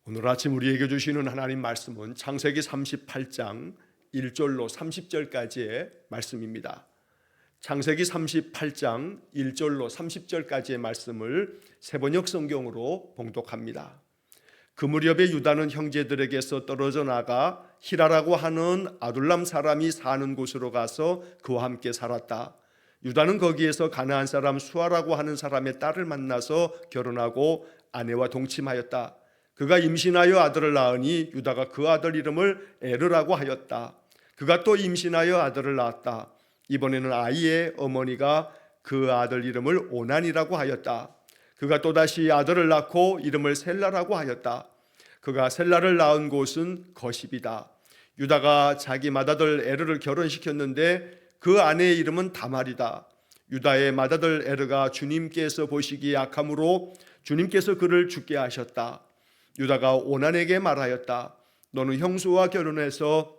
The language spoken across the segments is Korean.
오늘 아침 우리에게 주시는 하나님 말씀은 창세기 38장 1절로 30절까지의 말씀입니다. 창세기 38장 1절로 30절까지의 말씀을 세번역 성경으로 봉독합니다. 그 무렵에 유다는 형제들에게서 떨어져 나가 히라라고 하는 아둘람 사람이 사는 곳으로 가서 그와 함께 살았다. 유다는 거기에서 가나안 사람 수아라고 하는 사람의 딸을 만나서 결혼하고 아내와 동침하였다. 그가 임신하여 아들을 낳으니 유다가 그 아들 이름을 에르라고 하였다. 그가 또 임신하여 아들을 낳았다. 이번에는 아이의 어머니가 그 아들 이름을 오난이라고 하였다. 그가 또다시 아들을 낳고 이름을 셀라라고 하였다. 그가 셀라를 낳은 곳은 거십이다. 유다가 자기 맏아들 에르를 결혼시켰는데 그 아내의 이름은 다말이다. 유다의 맏아들 에르가 주님께서 보시기에 악함으로 주님께서 그를 죽게 하셨다. 유다가 오난에게 말하였다. 너는 형수와 결혼해서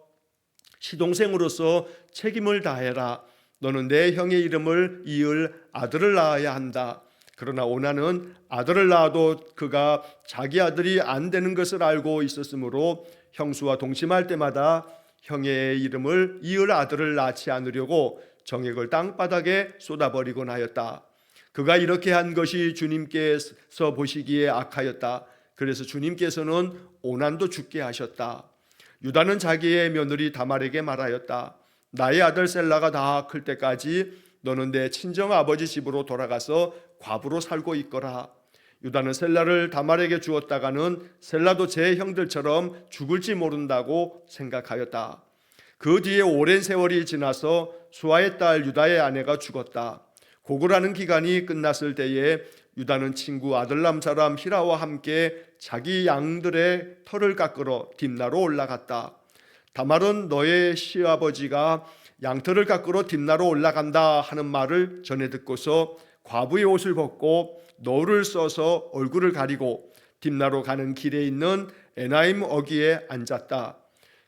시동생으로서 책임을 다해라. 너는 내 형의 이름을 이을 아들을 낳아야 한다. 그러나 오난은 아들을 낳아도 그가 자기 아들이 안 되는 것을 알고 있었으므로 형수와 동침할 때마다 형의 이름을 이을 아들을 낳지 않으려고 정액을 땅바닥에 쏟아버리곤 하였다. 그가 이렇게 한 것이 주님께서 보시기에 악하였다. 그래서 주님께서는 오난도 죽게 하셨다. 유다는 자기의 며느리 다말에게 말하였다. 나의 아들 셀라가 다 클 때까지 너는 내 친정 아버지 집으로 돌아가서 과부로 살고 있거라. 유다는 셀라를 다말에게 주었다가는 셀라도 제 형들처럼 죽을지 모른다고 생각하였다. 그 뒤에 오랜 세월이 지나서 수아의 딸 유다의 아내가 죽었다. 고구라는 기간이 끝났을 때에 유다는 친구 아들람 사람 히라와 함께 자기 양들의 털을 깎으러 딥나로 올라갔다. 다말은 너의 시아버지가 양털을 깎으러 딥나로 올라간다 하는 말을 전해 듣고서 과부의 옷을 벗고 노를 써서 얼굴을 가리고 딥나로 가는 길에 있는 에나임 어귀에 앉았다.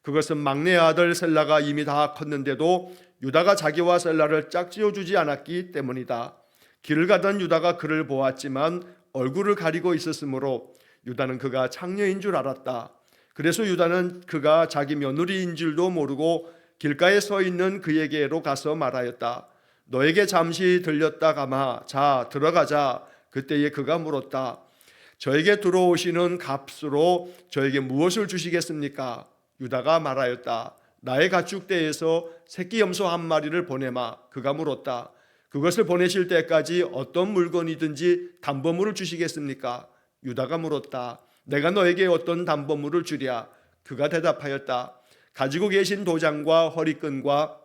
그것은 막내 아들 셀라가 이미 다 컸는데도 유다가 자기와 셀라를 짝지어 주지 않았기 때문이다. 길을 가던 유다가 그를 보았지만 얼굴을 가리고 있었으므로 유다는 그가 창녀인 줄 알았다. 그래서 유다는 그가 자기 며느리인 줄도 모르고 길가에 서 있는 그에게로 가서 말하였다. 너에게 잠시 들렸다 가마. 자, 들어가자. 그때에 그가 물었다. 저에게 들어오시는 값으로 저에게 무엇을 주시겠습니까? 유다가 말하였다. 나의 가축대에서 새끼 염소 한 마리를 보내마. 그가 물었다. 그것을 보내실 때까지 어떤 물건이든지 담보물을 주시겠습니까? 유다가 물었다. 내가 너에게 어떤 담보물을 주랴? 그가 대답하였다. 가지고 계신 도장과 허리끈과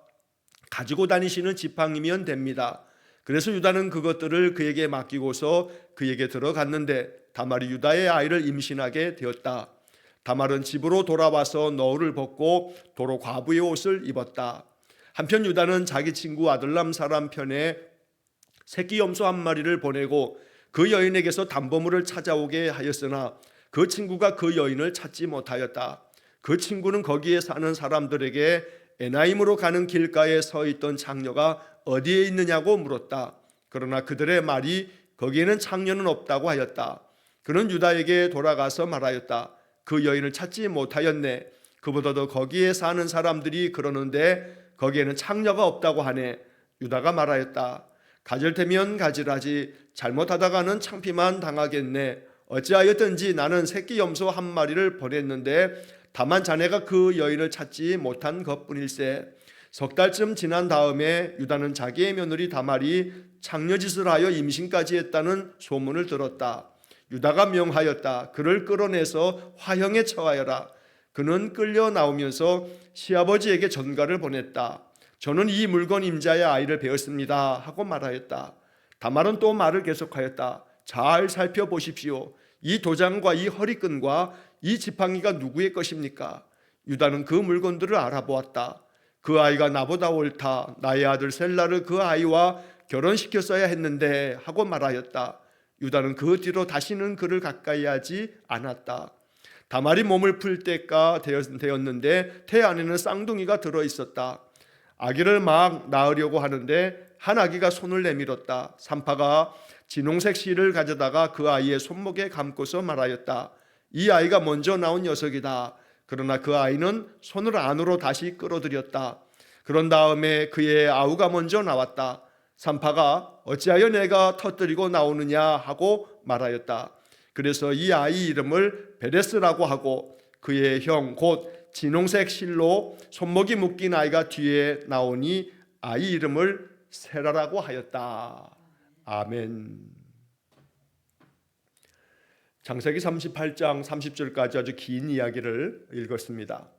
가지고 다니시는 지팡이면 됩니다. 그래서 유다는 그것들을 그에게 맡기고서 그에게 들어갔는데 다말이 유다의 아이를 임신하게 되었다. 다말은 집으로 돌아와서 너울을 벗고 도로 과부의 옷을 입었다. 한편 유다는 자기 친구 아들람 사람 편에 새끼 염소 한 마리를 보내고 그 여인에게서 담보물을 찾아오게 하였으나 그 친구가 그 여인을 찾지 못하였다. 그 친구는 거기에 사는 사람들에게 에나임으로 가는 길가에 서 있던 창녀가 어디에 있느냐고 물었다. 그러나 그들의 말이 거기에는 창녀는 없다고 하였다. 그는 유다에게 돌아가서 말하였다. 그 여인을 찾지 못하였네. 그보다도 거기에 사는 사람들이 그러는데 거기에는 창녀가 없다고 하네. 유다가 말하였다. 가질 테면 가지라지. 잘못하다가는 창피만 당하겠네. 어찌하였든지 나는 새끼 염소 한 마리를 보냈는데 다만 자네가 그 여인을 찾지 못한 것뿐일세. 석 달쯤 지난 다음에 유다는 자기의 며느리 다말이 창녀짓을 하여 임신까지 했다는 소문을 들었다. 유다가 명하였다. 그를 끌어내서 화형에 처하여라. 그는 끌려 나오면서 시아버지에게 전가를 보냈다. 저는 이 물건 임자의 아이를 배웠습니다 하고 말하였다. 다말은 또 말을 계속하였다. 잘 살펴보십시오. 이 도장과 이 허리끈과 이 지팡이가 누구의 것입니까? 유다는 그 물건들을 알아보았다. 그 아이가 나보다 옳다. 나의 아들 셀라를 그 아이와 결혼시켰어야 했는데 하고 말하였다. 유다는 그 뒤로 다시는 그를 가까이 하지 않았다. 다말이 몸을 풀 때가 되었는데 태 안에는 쌍둥이가 들어있었다. 아기를 막 낳으려고 하는데 한 아기가 손을 내밀었다. 산파가 진홍색 실을 가져다가 그 아이의 손목에 감고서 말하였다. 이 아이가 먼저 나온 녀석이다. 그러나 그 아이는 손을 안으로 다시 끌어들였다. 그런 다음에 그의 아우가 먼저 나왔다. 산파가 어찌하여 내가 터뜨리고 나오느냐 하고 말하였다. 그래서 이 아이 이름을 베레스라고 하고 그의 형 곧 진홍색 실로 손목이 묶인 아이가 뒤에 나오니 아이 이름을 세라라고 하였다. 아멘. 창세기 38장 30절까지 아주 긴 이야기를 읽었습니다.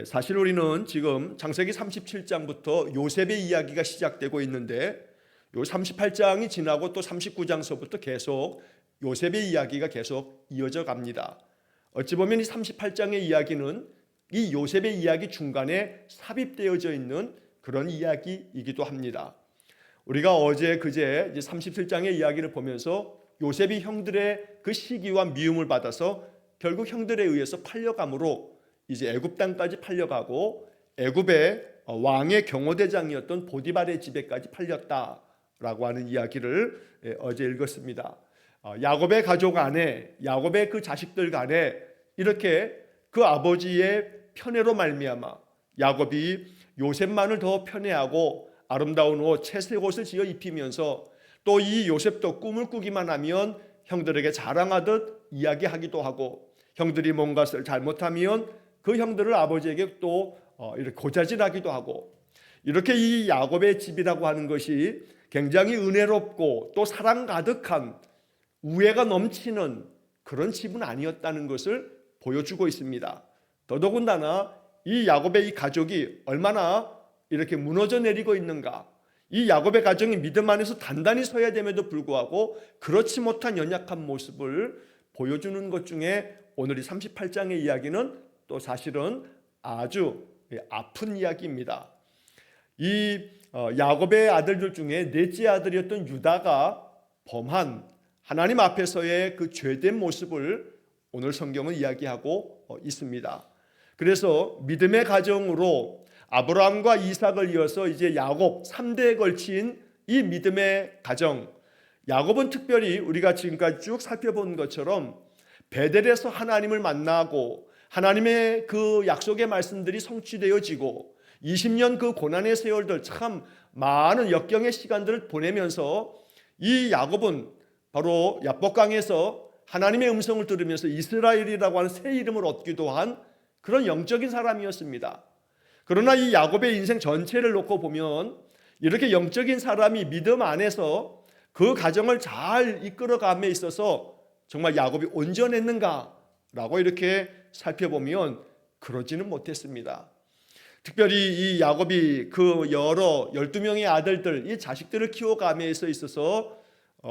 사실 우리는 지금 창세기 37장부터 요셉의 이야기가 시작되고 있는데 요 38장이 지나고 또 39장서부터 계속 요셉의 이야기가 계속 이어져 갑니다. 어찌 보면 이 38장의 이야기는 이 요셉의 이야기 중간에 삽입되어져 있는 그런 이야기이기도 합니다. 우리가 어제 그제 37장의 이야기를 보면서 요셉이 형들의 그 시기와 미움을 받아서 결국 형들에 의해서 팔려감으로 이제 애굽 땅까지 팔려가고 애굽의 왕의 경호대장이었던 보디발의 집에까지 팔렸다라고 하는 이야기를 어제 읽었습니다. 야곱의 가족 안에, 야곱의 그 자식들 간에 이렇게 그 아버지의 편애로 말미암아 야곱이 요셉만을 더 편애하고 아름다운 옷, 채색 옷을 지어 입히면서 또 이 요셉도 꿈을 꾸기만 하면 형들에게 자랑하듯 이야기하기도 하고 형들이 뭔가를 잘못하면 그 형들을 아버지에게 또 이렇게 고자질하기도 하고 이렇게 이 야곱의 집이라고 하는 것이 굉장히 은혜롭고 또 사랑 가득한 우애가 넘치는 그런 집은 아니었다는 것을 보여주고 있습니다. 더더군다나 이 야곱의 이 가족이 얼마나 이렇게 무너져 내리고 있는가, 이 야곱의 가정이 믿음 안에서 단단히 서야 됨에도 불구하고 그렇지 못한 연약한 모습을 보여주는 것 중에 오늘 이 38장의 이야기는 또 사실은 아주 아픈 이야기입니다. 이 야곱의 아들들 중에 넷째 아들이었던 유다가 범한 하나님 앞에서의 그 죄된 모습을 오늘 성경은 이야기하고 있습니다. 그래서 믿음의 가정으로 아브라함과 이삭을 이어서 이제 야곱 3대에 걸친 이 믿음의 가정, 야곱은 특별히 우리가 지금까지 쭉 살펴본 것처럼 베델에서 하나님을 만나고 하나님의 그 약속의 말씀들이 성취되어지고 20년 그 고난의 세월들 참 많은 역경의 시간들을 보내면서 이 야곱은 바로 야복강에서 하나님의 음성을 들으면서 이스라엘이라고 하는 새 이름을 얻기도 한 그런 영적인 사람이었습니다. 그러나 이 야곱의 인생 전체를 놓고 보면 이렇게 영적인 사람이 믿음 안에서 그 가정을 잘 이끌어감에 있어서 정말 야곱이 온전했는가라고 이렇게 살펴보면 그러지는 못했습니다. 특별히 이 야곱이 그 여러 12명의 아들들, 이 자식들을 키워감에 있어서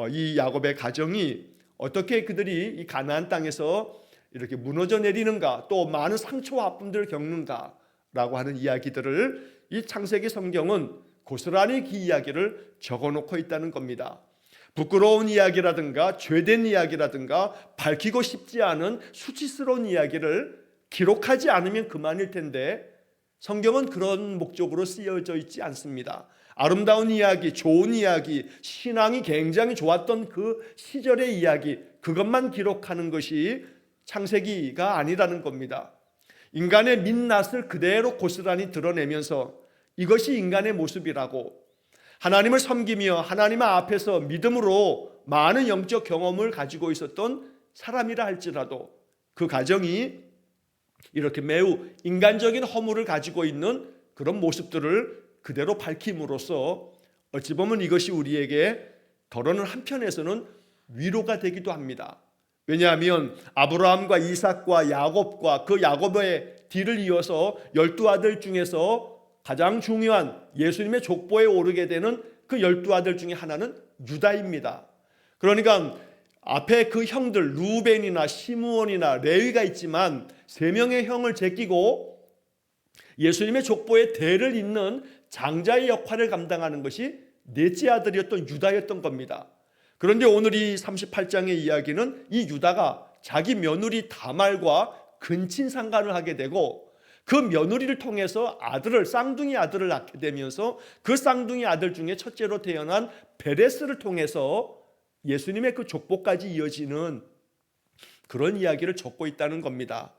이 야곱의 가정이 어떻게 그들이 이 가나안 땅에서 이렇게 무너져 내리는가, 또 많은 상처와 아픔들을 겪는가 라고 하는 이야기들을 이 창세기 성경은 고스란히 그 이야기를 적어놓고 있다는 겁니다. 부끄러운 이야기라든가 죄된 이야기라든가 밝히고 싶지 않은 수치스러운 이야기를 기록하지 않으면 그만일 텐데 성경은 그런 목적으로 쓰여져 있지 않습니다. 아름다운 이야기, 좋은 이야기, 신앙이 굉장히 좋았던 그 시절의 이야기, 그것만 기록하는 것이 창세기가 아니라는 겁니다. 인간의 민낯을 그대로 고스란히 드러내면서 이것이 인간의 모습이라고, 하나님을 섬기며 하나님 앞에서 믿음으로 많은 영적 경험을 가지고 있었던 사람이라 할지라도 그 가정이 이렇게 매우 인간적인 허물을 가지고 있는 그런 모습들을 그대로 밝힘으로써 어찌 보면 이것이 우리에게 더러는 한편에서는 위로가 되기도 합니다. 왜냐하면 아브라함과 이삭과 야곱과 그 야곱의 뒤를 이어서 12아들 중에서 가장 중요한 예수님의 족보에 오르게 되는 그 12아들 중에 하나는 유다입니다. 그러니까 앞에 그 형들 루벤이나 시므온이나 레위가 있지만 3명의 형을 제끼고 예수님의 족보에 대를 잇는 장자의 역할을 감당하는 것이 넷째 아들이었던 유다였던 겁니다. 그런데 오늘 이 38장의 이야기는 이 유다가 자기 며느리 다말과 근친상간을 하게 되고 그 며느리를 통해서 아들을, 쌍둥이 아들을 낳게 되면서 그 쌍둥이 아들 중에 첫째로 태어난 베레스를 통해서 예수님의 그 족보까지 이어지는 그런 이야기를 적고 있다는 겁니다.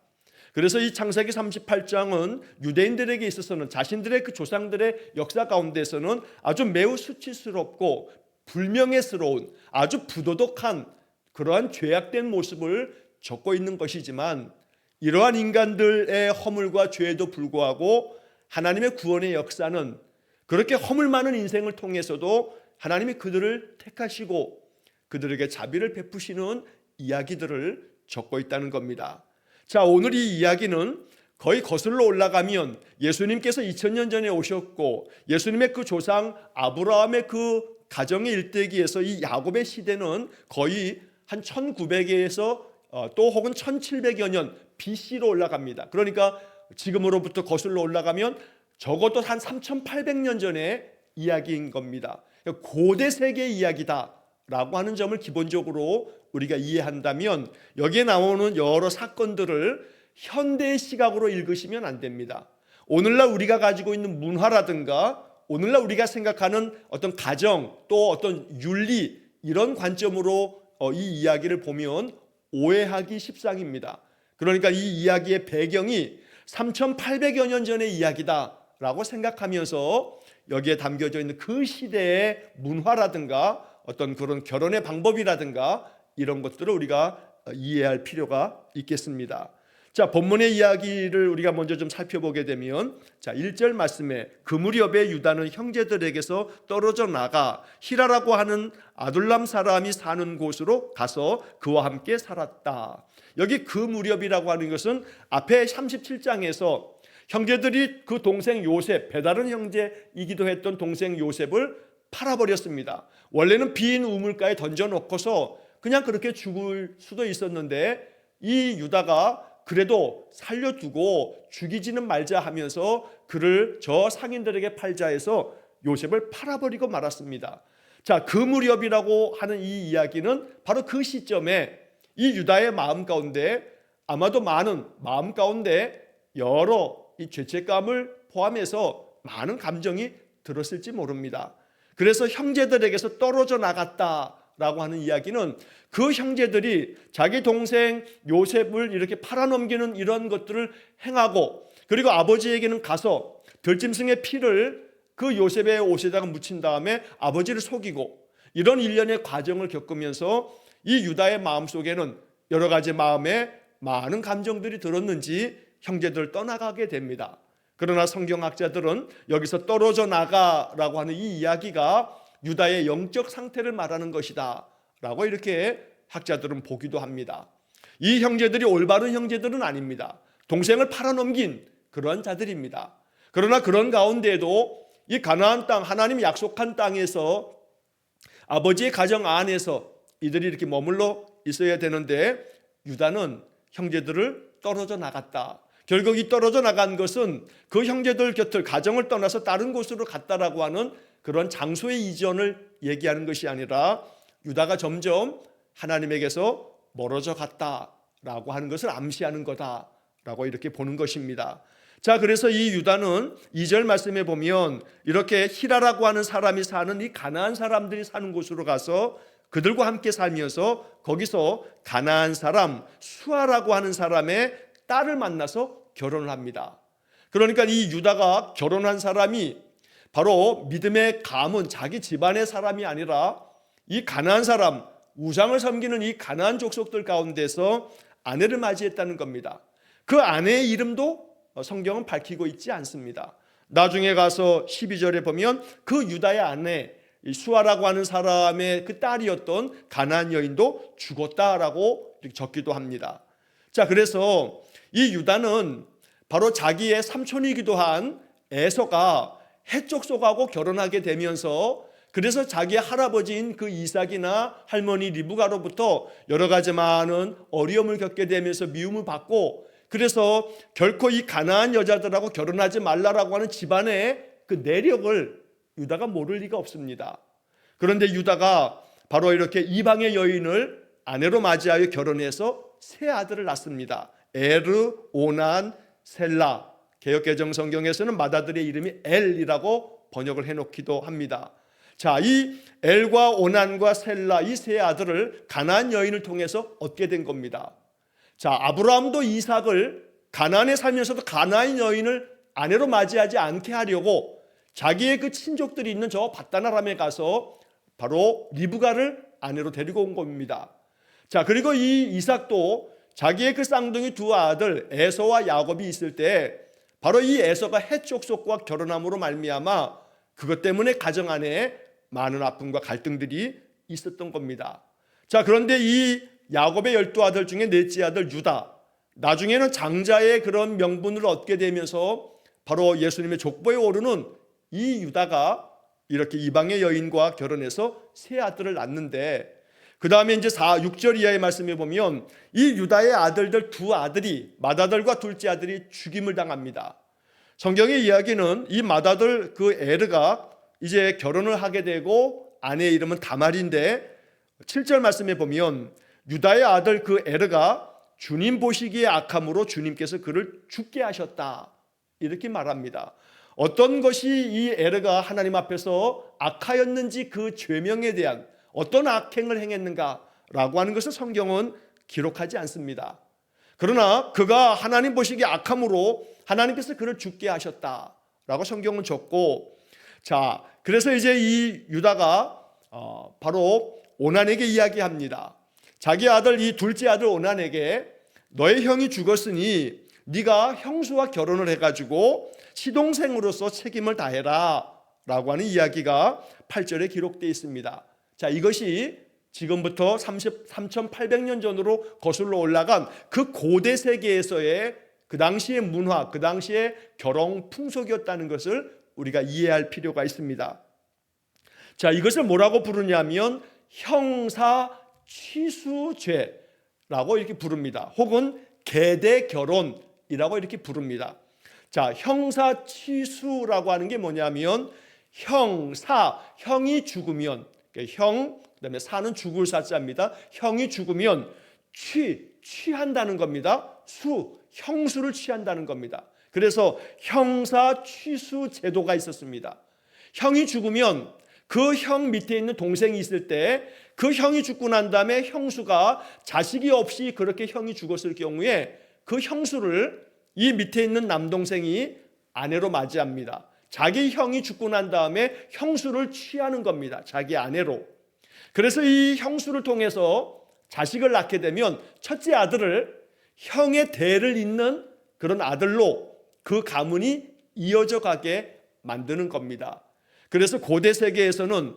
그래서 이 창세기 38장은 유대인들에게 있어서는 자신들의 그 조상들의 역사 가운데서는 아주 매우 수치스럽고 불명예스러운 아주 부도덕한 그러한 죄악된 모습을 적고 있는 것이지만, 이러한 인간들의 허물과 죄에도 불구하고 하나님의 구원의 역사는 그렇게 허물 많은 인생을 통해서도 하나님이 그들을 택하시고 그들에게 자비를 베푸시는 이야기들을 적고 있다는 겁니다. 자, 오늘 이 이야기는 거의 거슬러 올라가면 예수님께서 2000년 전에 오셨고 예수님의 그 조상 아브라함의 그 가정의 일대기에서 이 야곱의 시대는 거의 한 1900에서 또 혹은 1700여 년 BC로 올라갑니다. 그러니까 지금으로부터 거슬러 올라가면 적어도 한 3800년 전의 이야기인 겁니다. 고대 세계의 이야기다라고 하는 점을 기본적으로 우리가 이해한다면 여기에 나오는 여러 사건들을 현대의 시각으로 읽으시면 안 됩니다. 오늘날 우리가 가지고 있는 문화라든가 오늘날 우리가 생각하는 어떤 가정 또 어떤 윤리 이런 관점으로 이 이야기를 보면 오해하기 십상입니다. 그러니까 이 이야기의 배경이 3800여 년 전의 이야기다라고 생각하면서 여기에 담겨져 있는 그 시대의 문화라든가 어떤 그런 결혼의 방법이라든가 이런 것들을 우리가 이해할 필요가 있겠습니다. 자, 본문의 이야기를 우리가 먼저 좀 살펴보게 되면, 자, 1절 말씀에 그 무렵에 유다는 형제들에게서 떨어져 나가 히라라고 하는 아둘람 사람이 사는 곳으로 가서 그와 함께 살았다. 여기 그 무렵이라고 하는 것은 앞에 37장에서 형제들이 그 동생 요셉, 배다른 형제이기도 했던 동생 요셉을 팔아버렸습니다. 원래는 빈 우물가에 던져놓고서 그냥 그렇게 죽을 수도 있었는데 이 유다가 그래도 살려두고 죽이지는 말자 하면서 그를 저 상인들에게 팔자 해서 요셉을 팔아버리고 말았습니다. 자, 그 무렵이라고 하는 이 이야기는 바로 그 시점에 이 유다의 마음 가운데 아마도 많은 마음 가운데 여러 이 죄책감을 포함해서 많은 감정이 들었을지 모릅니다. 그래서 형제들에게서 떨어져 나갔다라고 하는 이야기는 그 형제들이 자기 동생 요셉을 이렇게 팔아넘기는 이런 것들을 행하고 그리고 아버지에게는 가서 들짐승의 피를 그 요셉의 옷에다가 묻힌 다음에 아버지를 속이고 이런 일련의 과정을 겪으면서 이 유다의 마음속에는 여러 가지 마음에 많은 감정들이 들었는지 형제들 떠나가게 됩니다. 그러나 성경학자들은 여기서 떨어져 나가라고 하는 이 이야기가 유다의 영적 상태를 말하는 것이다 라고 이렇게 학자들은 보기도 합니다. 이 형제들이 올바른 형제들은 아닙니다. 동생을 팔아넘긴 그런 자들입니다. 그러나 그런 가운데에도 이 가나안 땅, 하나님이 약속한 땅에서 아버지의 가정 안에서 이들이 이렇게 머물러 있어야 되는데 유다는 형제들을 떨어져 나갔다. 결국 이 떨어져 나간 것은 그 형제들 곁을 가정을 떠나서 다른 곳으로 갔다라고 하는 그런 장소의 이전을 얘기하는 것이 아니라 유다가 점점 하나님에게서 멀어져 갔다라고 하는 것을 암시하는 거다라고 이렇게 보는 것입니다. 자, 그래서 이 유다는 2절 말씀에 보면 이렇게 히라라고 하는 사람이 사는 이 가나안 사람들이 사는 곳으로 가서 그들과 함께 살면서 거기서 가나안 사람 수아라고 하는 사람의 딸을 만나서 결혼을 합니다. 그러니까 이 유다가 결혼한 사람이 바로 믿음의 가문, 자기 집안의 사람이 아니라 이 가나안 사람, 우상을 섬기는 이 가나안 족속들 가운데서 아내를 맞이했다는 겁니다. 그 아내의 이름도 성경은 밝히고 있지 않습니다. 나중에 가서 12절에 보면 그 유다의 아내 수아라고 하는 사람의 그 딸이었던 가나안 여인도 죽었다라고 적기도 합니다. 자, 그래서 이 유다는 바로 자기의 삼촌이기도 한 에서가 헷족속하고 결혼하게 되면서 그래서 자기의 할아버지인 그 이삭이나 할머니 리브가로부터 여러 가지 많은 어려움을 겪게 되면서 미움을 받고 그래서 결코 이 가나안 여자들하고 결혼하지 말라라고 하는 집안의 그 내력을 유다가 모를 리가 없습니다. 그런데 유다가 바로 이렇게 이방의 여인을 아내로 맞이하여 결혼해서 세 아들을 낳습니다. 에르, 오난, 셀라. 개역개정 성경에서는 맏아들의 이름이 엘이라고 번역을 해놓기도 합니다. 자, 이 엘과 오난과 셀라 이 세 아들을 가나안 여인을 통해서 얻게 된 겁니다. 자, 아브라함도 이삭을 가나안에 살면서도 가나안 여인을 아내로 맞이하지 않게 하려고 자기의 그 친족들이 있는 저 밧단 아람에 가서 바로 리브가를 아내로 데리고 온 겁니다. 자, 그리고 이 이삭도 자기의 그 쌍둥이 두 아들 에서와 야곱이 있을 때 바로 이 에서가 헷 족속과 결혼함으로 말미암아 그것 때문에 가정 안에 많은 아픔과 갈등들이 있었던 겁니다. 자, 그런데 이 야곱의 12아들 중에 넷째 아들 유다, 나중에는 장자의 그런 명분을 얻게 되면서 바로 예수님의 족보에 오르는 이 유다가 이렇게 이방의 여인과 결혼해서 세 아들을 낳는데, 그 다음에 이제 6절 이하의 말씀에 보면 이 유다의 아들들 두 아들이, 맏아들과 둘째 아들이 죽임을 당합니다. 성경의 이야기는 이 맏아들 그 에르가 이제 결혼을 하게 되고 아내의 이름은 다말인데, 7절 말씀에 보면 유다의 아들 그 에르가 주님 보시기에 악함으로 주님께서 그를 죽게 하셨다, 이렇게 말합니다. 어떤 것이 이 에르가 하나님 앞에서 악하였는지, 그 죄명에 대한 어떤 악행을 행했는가라고 하는 것을 성경은 기록하지 않습니다. 그러나 그가 하나님 보시기에 악함으로 하나님께서 그를 죽게 하셨다라고 성경은 적고, 자, 그래서 이제 이 유다가 바로 오난에게 이야기합니다. 자기 아들, 이 둘째 아들 오난에게 너의 형이 죽었으니 네가 형수와 결혼을 해가지고 시동생으로서 책임을 다해라 라고 하는 이야기가 8절에 기록되어 있습니다. 자, 이것이 지금부터 3,800년 전으로 거슬러 올라간 그 고대 세계에서의 그 당시의 문화, 그 당시의 결혼 풍속이었다는 것을 우리가 이해할 필요가 있습니다. 자, 이것을 뭐라고 부르냐면 형사 취수죄라고 이렇게 부릅니다. 혹은 계대 결혼이라고 이렇게 부릅니다. 자, 형사 취수라고 하는 게 뭐냐면 형이 죽으면, 형, 그다음에 사는 죽을 사자입니다. 형이 죽으면 취한다는 겁니다. 형수를 취한다는 겁니다. 그래서 형사 취수 제도가 있었습니다. 형이 죽으면 그 형 밑에 있는 동생이 있을 때 그 형이 죽고 난 다음에 형수가 자식이 없이 그렇게 형이 죽었을 경우에 그 형수를 이 밑에 있는 남동생이 아내로 맞이합니다. 자기 형이 죽고 난 다음에 형수를 취하는 겁니다. 자기 아내로. 그래서 이 형수를 통해서 자식을 낳게 되면 첫째 아들을 형의 대를 잇는 그런 아들로 그 가문이 이어져 가게 만드는 겁니다. 그래서 고대 세계에서는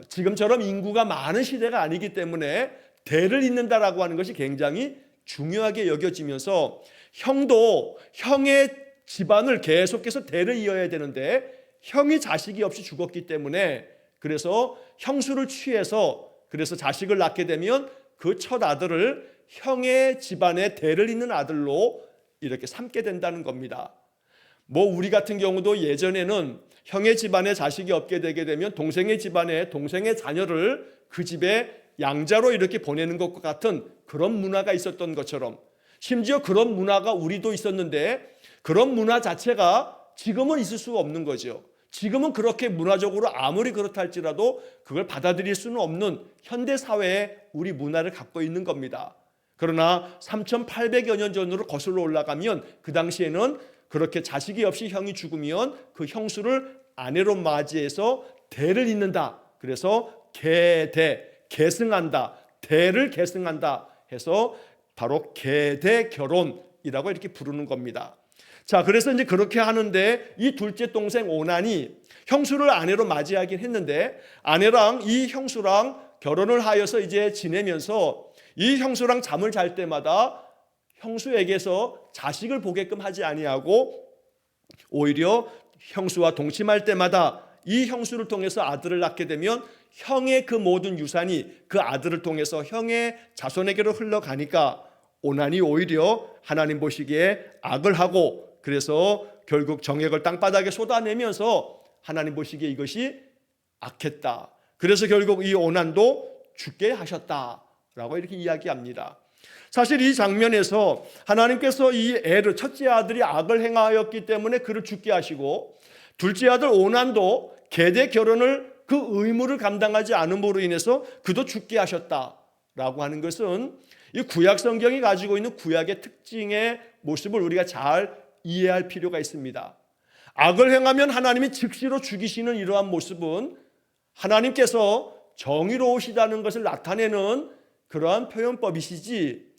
지금처럼 인구가 많은 시대가 아니기 때문에 대를 잇는다라고 하는 것이 굉장히 중요하게 여겨지면서 형도 형의 집안을 계속해서 대를 이어야 되는데 형이 자식이 없이 죽었기 때문에 그래서 형수를 취해서 그래서 자식을 낳게 되면 그 첫 아들을 형의 집안의 대를 잇는 아들로 이렇게 삼게 된다는 겁니다. 뭐 우리 같은 경우도 예전에는 형의 집안에 자식이 없게 되게 되면 동생의 집안에 동생의 자녀를 그 집에 양자로 이렇게 보내는 것과 같은 그런 문화가 있었던 것처럼, 심지어 그런 문화가 우리도 있었는데 그런 문화 자체가 지금은 있을 수가 없는 거죠. 지금은 그렇게 문화적으로 아무리 그렇다 할지라도 그걸 받아들일 수는 없는 현대 사회의 우리 문화를 갖고 있는 겁니다. 그러나 3,800여 년 전으로 거슬러 올라가면 그 당시에는 그렇게 자식이 없이 형이 죽으면 그 형수를 아내로 맞이해서 대를 잇는다. 그래서 계승한다. 대를 계승한다 해서 바로 계대 결혼이라고 이렇게 부르는 겁니다. 자, 그래서 이제 그렇게 하는데 이 둘째 동생 오난이 형수를 아내로 맞이하긴 했는데 아내랑 이 형수랑 결혼을 하여서 이제 지내면서 이 형수랑 잠을 잘 때마다 형수에게서 자식을 보게끔 하지 아니하고 오히려 형수와 동침할 때마다 이 형수를 통해서 아들을 낳게 되면 형의 그 모든 유산이 그 아들을 통해서 형의 자손에게로 흘러가니까 오난이 오히려 하나님 보시기에 악을 하고 그래서 결국 정액을 땅바닥에 쏟아내면서 하나님 보시기에 이것이 악했다. 그래서 결국 이 오난도 죽게 하셨다라고 이렇게 이야기합니다. 사실 이 장면에서 하나님께서 이 에르 첫째 아들이 악을 행하였기 때문에 그를 죽게 하시고 둘째 아들 오난도 계대 결혼을 그 의무를 감당하지 않음으로 인해서 그도 죽게 하셨다라고 하는 것은 이 구약 성경이 가지고 있는 구약의 특징의 모습을 우리가 잘 이해할 필요가 있습니다. 악을 행하면 하나님이 즉시로 죽이시는 이러한 모습은 하나님께서 정의로우시다는 것을 나타내는 그러한 표현법이시지,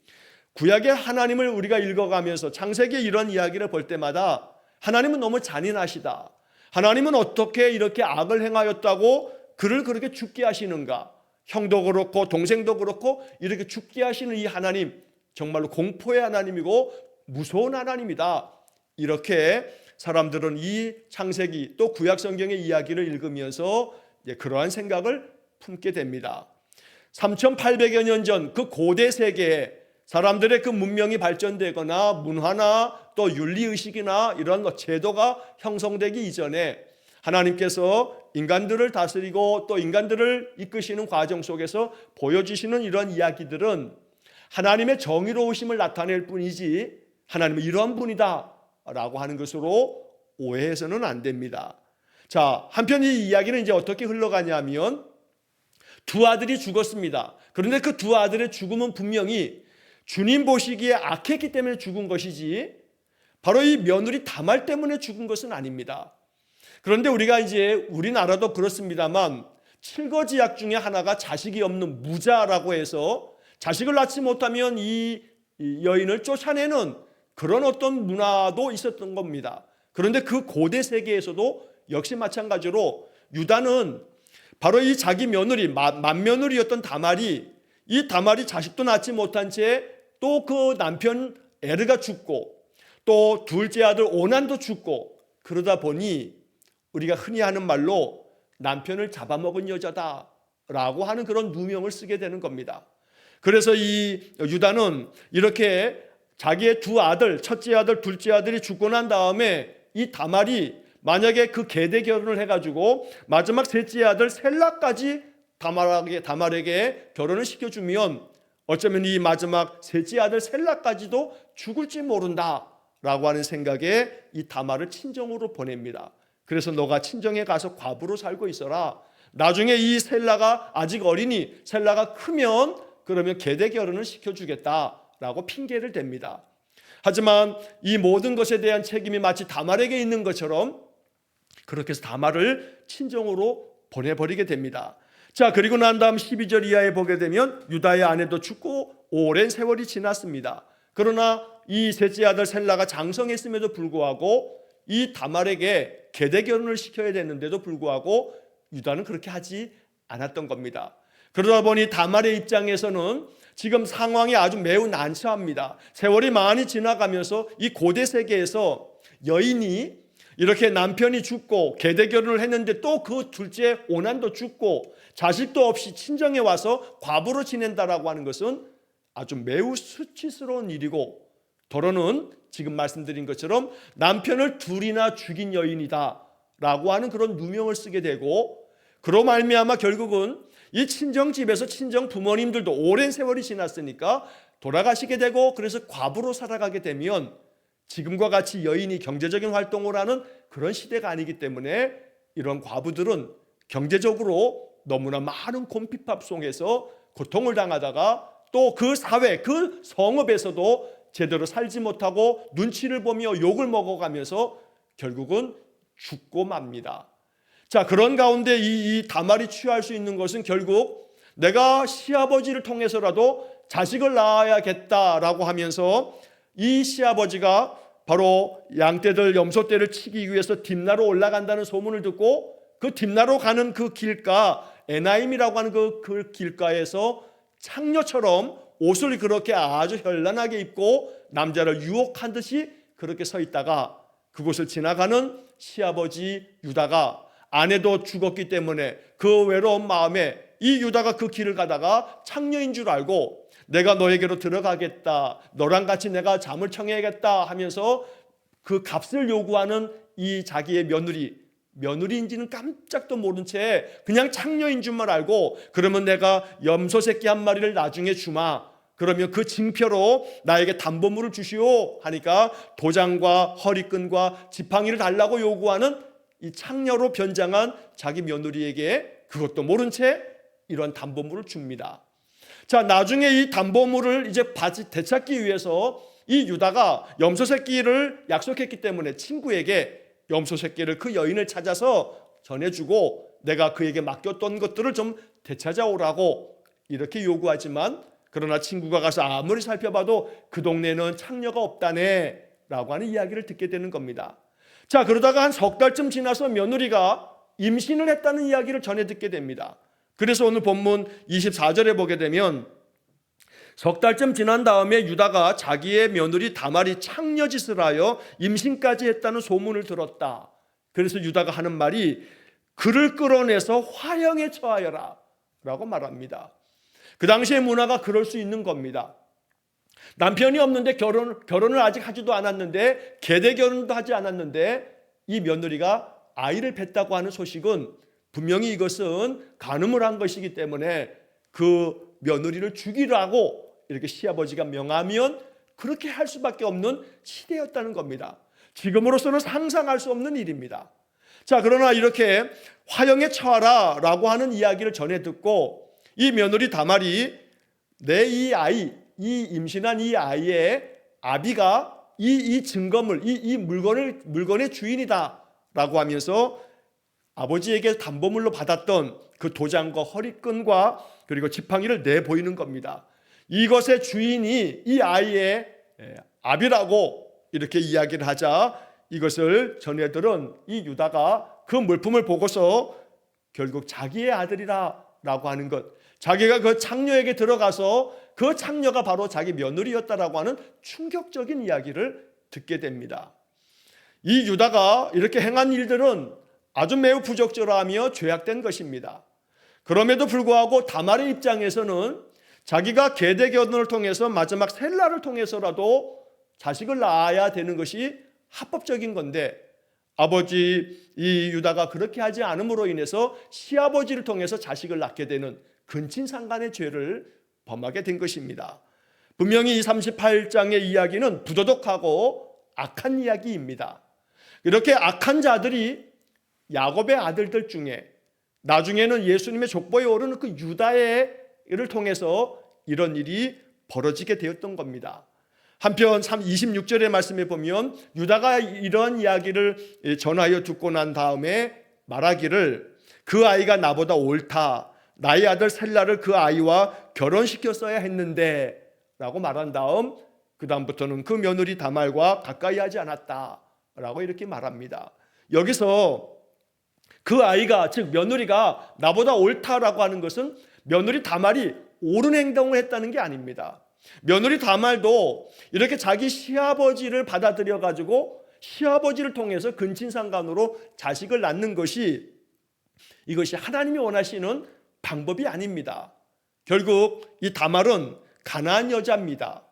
구약의 하나님을 우리가 읽어가면서 창세기의 이런 이야기를 볼 때마다 하나님은 너무 잔인하시다, 하나님은 어떻게 이렇게 악을 행하였다고 그를 그렇게 죽게 하시는가, 형도 그렇고 동생도 그렇고 이렇게 죽게 하시는 이 하나님 정말로 공포의 하나님이고 무서운 하나님이다, 이렇게 사람들은 이 창세기 또 구약 성경의 이야기를 읽으면서 그러한 생각을 품게 됩니다. 3800여 년 전 그 고대 세계에 사람들의 그 문명이 발전되거나 문화나 또 윤리의식이나 이런 제도가 형성되기 이전에 하나님께서 인간들을 다스리고 또 인간들을 이끄시는 과정 속에서 보여주시는 이런 이야기들은 하나님의 정의로우심을 나타낼 뿐이지 하나님은 이런 분이다 라고 하는 것으로 오해해서는 안 됩니다. 자, 한편 이 이야기는 이제 어떻게 흘러가냐면 두 아들이 죽었습니다. 그런데 그 두 아들의 죽음은 분명히 주님 보시기에 악했기 때문에 죽은 것이지 바로 이 며느리 다말 때문에 죽은 것은 아닙니다. 그런데 우리가 이제 우리나라도 그렇습니다만 칠거지약 중에 하나가 자식이 없는 무자라고 해서 자식을 낳지 못하면 이 여인을 쫓아내는 그런 어떤 문화도 있었던 겁니다. 그런데 그 고대 세계에서도 역시 마찬가지로 유다는 바로 이 자기 며느리 맏며느리였던 다말이 이 다말이 자식도 낳지 못한 채 또 그 남편 에르가 죽고 또 둘째 아들 오난도 죽고 그러다 보니 우리가 흔히 하는 말로 남편을 잡아먹은 여자다라고 하는 그런 누명을 쓰게 되는 겁니다. 그래서 이 유다는 이렇게 자기의 두 아들, 첫째 아들, 둘째 아들이 죽고 난 다음에 이 다말이 만약에 그 계대 결혼을 해가지고 마지막 셋째 아들 셀라까지 다말에게 결혼을 시켜주면 어쩌면 이 마지막 셋째 아들 셀라까지도 죽을지 모른다라고 하는 생각에 이 다말을 친정으로 보냅니다. 그래서 너가 친정에 가서 과부로 살고 있어라. 나중에 이 셀라가 아직 어리니 셀라가 크면 그러면 계대 결혼을 시켜주겠다라고 핑계를 댑니다. 하지만 이 모든 것에 대한 책임이 마치 다말에게 있는 것처럼 그렇게 해서 다말을 친정으로 보내버리게 됩니다. 자, 그리고 난 다음 12절 이하에 보게 되면 유다의 아내도 죽고 오랜 세월이 지났습니다. 그러나 이 셋째 아들 셀라가 장성했음에도 불구하고 이 다말에게 계대 결혼을 시켜야 되는데도 불구하고 유다는 그렇게 하지 않았던 겁니다. 그러다 보니 다말의 입장에서는 지금 상황이 아주 매우 난처합니다. 세월이 많이 지나가면서 이 고대 세계에서 여인이 이렇게 남편이 죽고 계대 결혼을 했는데 또 그 둘째 오난도 죽고 자식도 없이 친정에 와서 과부로 지낸다라고 하는 것은 아주 매우 수치스러운 일이고 더러는 지금 말씀드린 것처럼 남편을 둘이나 죽인 여인이다라고 하는 그런 누명을 쓰게 되고 그로 말미암아 결국은 이 친정집에서 친정 부모님들도 오랜 세월이 지났으니까 돌아가시게 되고 그래서 과부로 살아가게 되면 지금과 같이 여인이 경제적인 활동을 하는 그런 시대가 아니기 때문에 이런 과부들은 경제적으로 너무나 많은 곰핍합 속에서 고통을 당하다가 또 그 사회, 그 성읍에서도 제대로 살지 못하고 눈치를 보며 욕을 먹어가면서 결국은 죽고 맙니다. 자, 그런 가운데 이 다말이 취할 수 있는 것은 결국 내가 시아버지를 통해서라도 자식을 낳아야겠다라고 하면서 이 시아버지가 바로 양떼들 염소떼를 치기 위해서 딥나로 올라간다는 소문을 듣고 그 딥나로 가는 그 길가 에나임이라고 하는 그 길가에서 창녀처럼 옷을 그렇게 아주 현란하게 입고 남자를 유혹한 듯이 그렇게 서 있다가 그곳을 지나가는 시아버지 유다가 아내도 죽었기 때문에 그 외로운 마음에 이 유다가 그 길을 가다가 창녀인 줄 알고 내가 너에게로 들어가겠다, 너랑 같이 내가 잠을 청해야겠다 하면서 그 값을 요구하는 이 자기의 며느리인지는 깜짝도 모른 채 그냥 창녀인 줄만 알고 그러면 내가 염소 새끼 한 마리를 나중에 주마, 그러면 그 징표로 나에게 담보물을 주시오 하니까 도장과 허리끈과 지팡이를 달라고 요구하는 이 창녀로 변장한 자기 며느리에게 그것도 모른 채 이런 담보물을 줍니다. 자, 나중에 이 담보물을 이제 되찾기 위해서 이 유다가 염소 새끼를 약속했기 때문에 친구에게 염소 새끼를 그 여인을 찾아서 전해주고 내가 그에게 맡겼던 것들을 좀 되찾아오라고 이렇게 요구하지만, 그러나 친구가 가서 아무리 살펴봐도 그 동네는 창녀가 없다네 라고 하는 이야기를 듣게 되는 겁니다. 자, 그러다가 한 석 달쯤 지나서 며느리가 임신을 했다는 이야기를 전해 듣게 됩니다. 그래서 오늘 본문 24절에 보게 되면 석 달쯤 지난 다음에 유다가 자기의 며느리 다말이 창녀짓을 하여 임신까지 했다는 소문을 들었다. 그래서 유다가 하는 말이 그를 끌어내서 화형에 처하여라 라고 말합니다. 그 당시의 문화가 그럴 수 있는 겁니다. 남편이 없는데 결혼을 아직 하지도 않았는데, 계대 결혼도 하지 않았는데 이 며느리가 아이를 뱄다고 하는 소식은 분명히 이것은 간음을 한 것이기 때문에 그 며느리를 죽이라고 이렇게 시아버지가 명하면 그렇게 할 수밖에 없는 시대였다는 겁니다. 지금으로서는 상상할 수 없는 일입니다. 자, 그러나 이렇게 화형에 처하라 라고 하는 이야기를 전해 듣고 이 며느리 다말이 내 이 아이, 이 임신한 이 아이의 아비가 이 증거물, 이 물건의 주인이다 라고 하면서 아버지에게 담보물로 받았던 그 도장과 허리끈과 그리고 지팡이를 내보이는 겁니다. 이것의 주인이 이 아이의 아비라고 이렇게 이야기를 하자 이것을 전해들은 이 유다가 그 물품을 보고서 결국 자기의 아들이라 라고 하는 것, 자기가 그 창녀에게 들어가서 그 창녀가 바로 자기 며느리였다라고 하는 충격적인 이야기를 듣게 됩니다. 이 유다가 이렇게 행한 일들은 아주 매우 부적절하며 죄악된 것입니다. 그럼에도 불구하고 다말의 입장에서는 자기가 계대 결혼을 통해서 마지막 셀라를 통해서라도 자식을 낳아야 되는 것이 합법적인 건데, 아버지 이 유다가 그렇게 하지 않음으로 인해서 시아버지를 통해서 자식을 낳게 되는 근친상간의 죄를 범하게 된 것입니다. 분명히 이 38장의 이야기는 부도덕하고 악한 이야기입니다. 이렇게 악한 자들이 야곱의 아들들 중에 나중에는 예수님의 족보에 오르는 그 유다를 통해서 이런 일이 벌어지게 되었던 겁니다. 한편 26절의 말씀에 보면 유다가 이런 이야기를 전하여 듣고 난 다음에 말하기를 그 아이가 나보다 옳다. 나의 아들 셀라를 그 아이와 결혼시켰어야 했는데 라고 말한 다음 그 다음부터는 그 며느리 다말과 가까이 하지 않았다 라고 이렇게 말합니다. 여기서 그 아이가, 즉 며느리가 나보다 옳다라고 하는 것은 며느리 다말이 옳은 행동을 했다는 게 아닙니다. 며느리 다말도 이렇게 자기 시아버지를 받아들여 가지고 시아버지를 통해서 근친상간으로 자식을 낳는 것이, 이것이 하나님이 원하시는 방법이 아닙니다. 결국 이 다말은 가나안 여자입니다.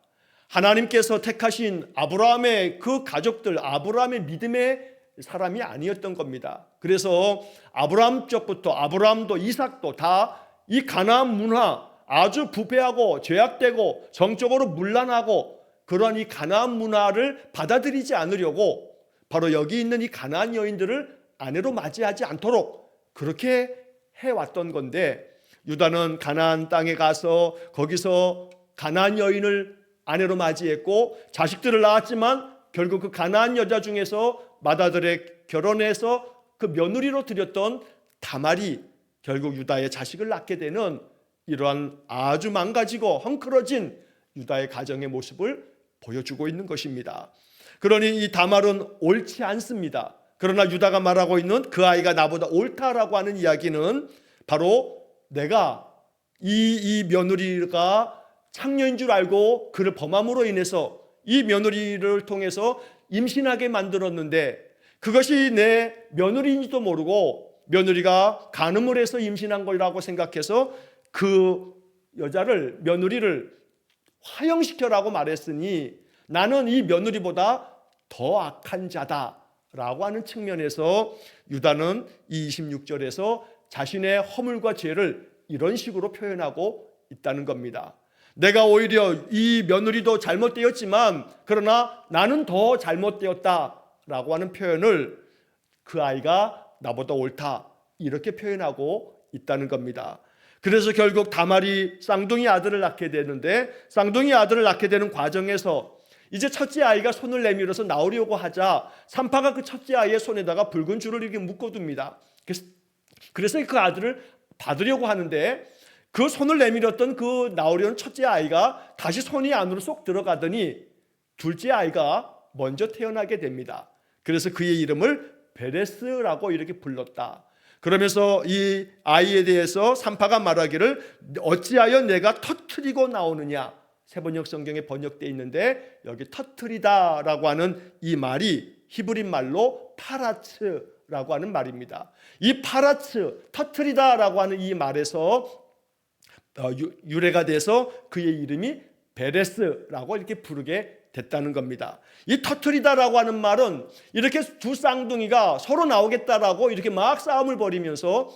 하나님께서 택하신 아브라함의 그 가족들, 아브라함의 믿음의 사람이 아니었던 겁니다. 그래서 아브라함 쪽부터 아브라함도 이삭도 다 이 가나안 문화, 아주 부패하고 죄악되고 정적으로 문란하고 그런 이 가나안 문화를 받아들이지 않으려고 바로 여기 있는 이 가나안 여인들을 아내로 맞이하지 않도록 그렇게 해왔던 건데, 유다는 가나안 땅에 가서 거기서 가나안 여인을 아내로 맞이했고 자식들을 낳았지만 결국 그 가나안 여자 중에서 맏아들의 결혼해서 그 며느리로 드렸던 다말이 결국 유다의 자식을 낳게 되는 이러한 아주 망가지고 헝클어진 유다의 가정의 모습을 보여주고 있는 것입니다. 그러니 이 다말은 옳지 않습니다. 그러나 유다가 말하고 있는 그 아이가 나보다 옳다라고 하는 이야기는 바로 내가 이 며느리가 창녀인 줄 알고 그를 범함으로 인해서 이 며느리를 통해서 임신하게 만들었는데 그것이 내 며느리인지도 모르고 며느리가 간음을 해서 임신한 거라고 생각해서 그 여자를, 며느리를 화형시켜라고 말했으니 나는 이 며느리보다 더 악한 자다라고 하는 측면에서 유다는 이 26절에서 자신의 허물과 죄를 이런 식으로 표현하고 있다는 겁니다. 내가 오히려 이 며느리도 잘못되었지만 그러나 나는 더 잘못되었다라고 하는 표현을 그 아이가 나보다 옳다 이렇게 표현하고 있다는 겁니다. 그래서 결국 다말이 쌍둥이 아들을 낳게 되는데, 쌍둥이 아들을 낳게 되는 과정에서 이제 첫째 아이가 손을 내밀어서 나오려고 하자 산파가 그 첫째 아이의 손에다가 붉은 줄을 이렇게 묶어둡니다. 그래서 그 아들을 받으려고 하는데, 그 손을 내밀었던 그 나오려는 첫째 아이가 다시 손이 안으로 쏙 들어가더니 둘째 아이가 먼저 태어나게 됩니다. 그래서 그의 이름을 베레스라고 이렇게 불렀다. 그러면서 이 아이에 대해서 산파가 말하기를 어찌하여 내가 터트리고 나오느냐, 세번역 성경에 번역되어 있는데 여기 터트리다라고 하는 이 말이 히브리 말로 파라츠라고 하는 말입니다. 이 파라츠, 터트리다라고 하는 이 말에서 유래가 돼서 그의 이름이 베레스라고 이렇게 부르게 됐다는 겁니다. 이 터트리다라고 하는 말은 이렇게 두 쌍둥이가 서로 나오겠다라고 이렇게 막 싸움을 벌이면서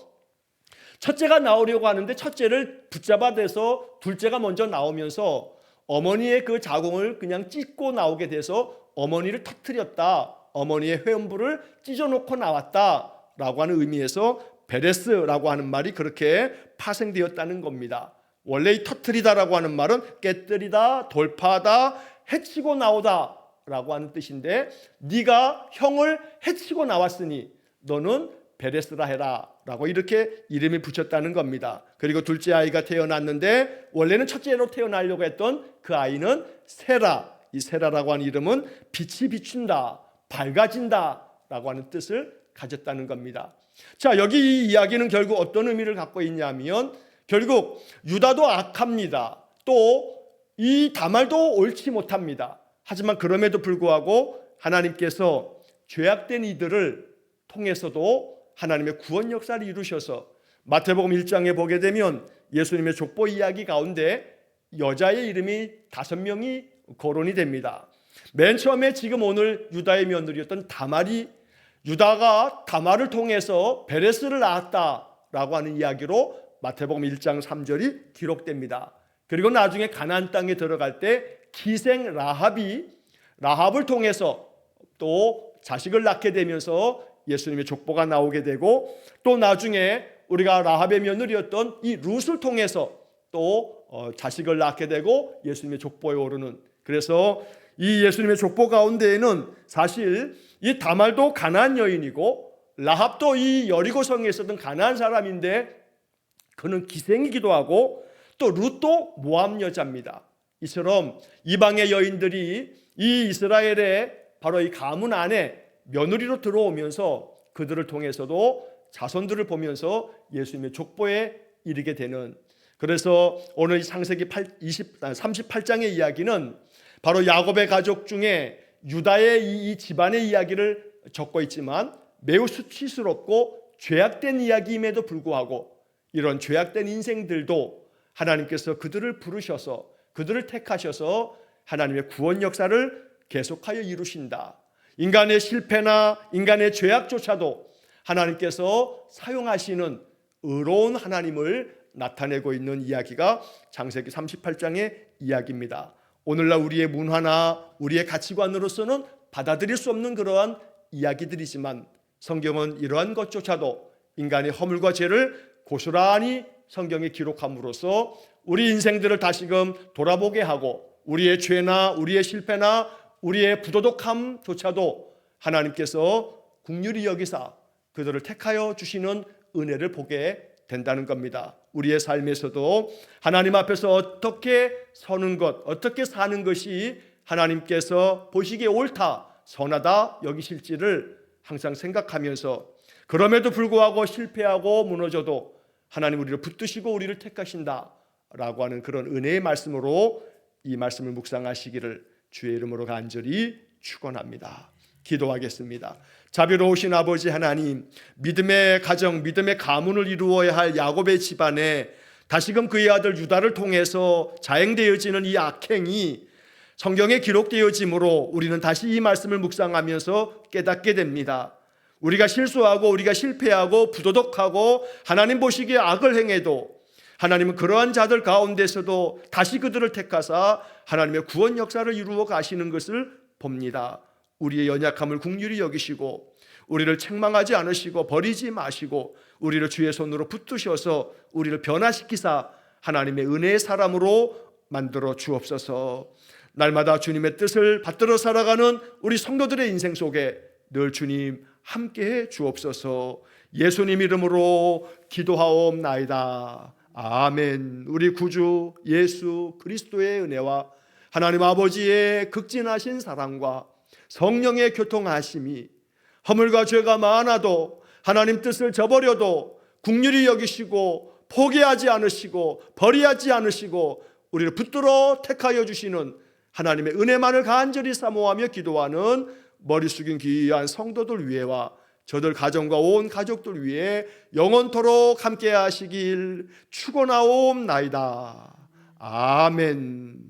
첫째가 나오려고 하는데 첫째를 붙잡아대서 둘째가 먼저 나오면서 어머니의 그 자궁을 그냥 찢고 나오게 돼서 어머니를 터트렸다, 어머니의 회음부를 찢어놓고 나왔다라고 하는 의미에서 베레스라고 하는 말이 그렇게 파생되었다는 겁니다. 원래 이 터트리다라고 하는 말은 깨뜨리다, 돌파하다, 해치고 나오다 라고 하는 뜻인데, 네가 형을 해치고 나왔으니 너는 베레스라 해라 라고 이렇게 이름이 붙였다는 겁니다. 그리고 둘째 아이가 태어났는데 원래는 첫째로 태어나려고 했던 그 아이는 세라, 이 세라라고 하는 이름은 빛이 비춘다, 밝아진다 라고 하는 뜻을 가졌다는 겁니다. 자, 여기 이 이야기는 결국 어떤 의미를 갖고 있냐면, 결국 유다도 악합니다. 또 이 다말도 옳지 못합니다. 하지만 그럼에도 불구하고 하나님께서 죄악된 이들을 통해서도 하나님의 구원 역사를 이루셔서 마태복음 1장에 보게 되면 예수님의 족보 이야기 가운데 여자의 이름이 5명이 거론이 됩니다. 맨 처음에 지금 오늘 유다의 며느리였던 다말이, 유다가 다말을 통해서 베레스를 낳았다라고 하는 이야기로 마태복음 1장 3절이 기록됩니다. 그리고 나중에 가나안 땅에 들어갈 때 기생 라합을 통해서 또 자식을 낳게 되면서 예수님의 족보가 나오게 되고, 또 나중에 우리가 라합의 며느리였던 이 룻을 통해서 또 자식을 낳게 되고 예수님의 족보에 오르는, 그래서 이 예수님의 족보 가운데에는 사실 이 다말도 가나안 여인이고 라합도 이 여리고성에 있었던 가나안 사람인데 그는 기생이기도 하고, 또 룻도 모압 여자입니다. 이처럼 이방의 여인들이 이 이스라엘의 바로 이 가문 안에 며느리로 들어오면서 그들을 통해서도 자손들을 보면서 예수님의 족보에 이르게 되는, 그래서 오늘 창세기 38장의 이야기는 바로 야곱의 가족 중에 유다의 이 집안의 이야기를 적고 있지만 매우 수치스럽고 죄악된 이야기임에도 불구하고 이런 죄악된 인생들도 하나님께서 그들을 부르셔서 그들을 택하셔서 하나님의 구원 역사를 계속하여 이루신다. 인간의 실패나 인간의 죄악조차도 하나님께서 사용하시는 의로운 하나님을 나타내고 있는 이야기가 창세기 38장의 이야기입니다. 오늘날 우리의 문화나 우리의 가치관으로서는 받아들일 수 없는 그러한 이야기들이지만 성경은 이러한 것조차도 인간의 허물과 죄를 고스란히 성경에 기록함으로써 우리 인생들을 다시금 돌아보게 하고 우리의 죄나 우리의 실패나 우리의 부도덕함조차도 하나님께서 긍휼히 여기사 그들을 택하여 주시는 은혜를 보게 된다는 겁니다. 우리의 삶에서도 하나님 앞에서 어떻게 서는 것, 어떻게 사는 것이 하나님께서 보시기에 옳다, 선하다 여기실지를 항상 생각하면서, 그럼에도 불구하고 실패하고 무너져도 하나님 우리를 붙드시고 우리를 택하신다라고 하는 그런 은혜의 말씀으로 이 말씀을 묵상하시기를 주의 이름으로 간절히 축원합니다. 기도하겠습니다. 자비로우신 아버지 하나님, 믿음의 가정, 믿음의 가문을 이루어야 할 야곱의 집안에 다시금 그의 아들 유다를 통해서 자행되어지는 이 악행이 성경에 기록되어지므로 우리는 다시 이 말씀을 묵상하면서 깨닫게 됩니다. 우리가 실수하고 우리가 실패하고 부도덕하고 하나님 보시기에 악을 행해도 하나님은 그러한 자들 가운데서도 다시 그들을 택하사 하나님의 구원 역사를 이루어 가시는 것을 봅니다. 우리의 연약함을 긍휼히 여기시고 우리를 책망하지 않으시고 버리지 마시고 우리를 주의 손으로 붙드셔서 우리를 변화시키사 하나님의 은혜의 사람으로 만들어 주옵소서. 날마다 주님의 뜻을 받들어 살아가는 우리 성도들의 인생 속에 늘 주님 함께해 주옵소서. 예수님 이름으로 기도하옵나이다. 아멘. 우리 구주 예수 그리스도의 은혜와 하나님 아버지의 극진하신 사랑과 성령의 교통하심이 허물과 죄가 많아도 하나님 뜻을 저버려도 긍휼히 여기시고 포기하지 않으시고 버리하지 않으시고 우리를 붙들어 택하여 주시는 하나님의 은혜만을 간절히 사모하며 기도하는 머리 숙인 귀한 성도들 위에와 저들 가정과 온 가족들 위해 영원토록 함께 하시길 축원하옵나이다. 아멘.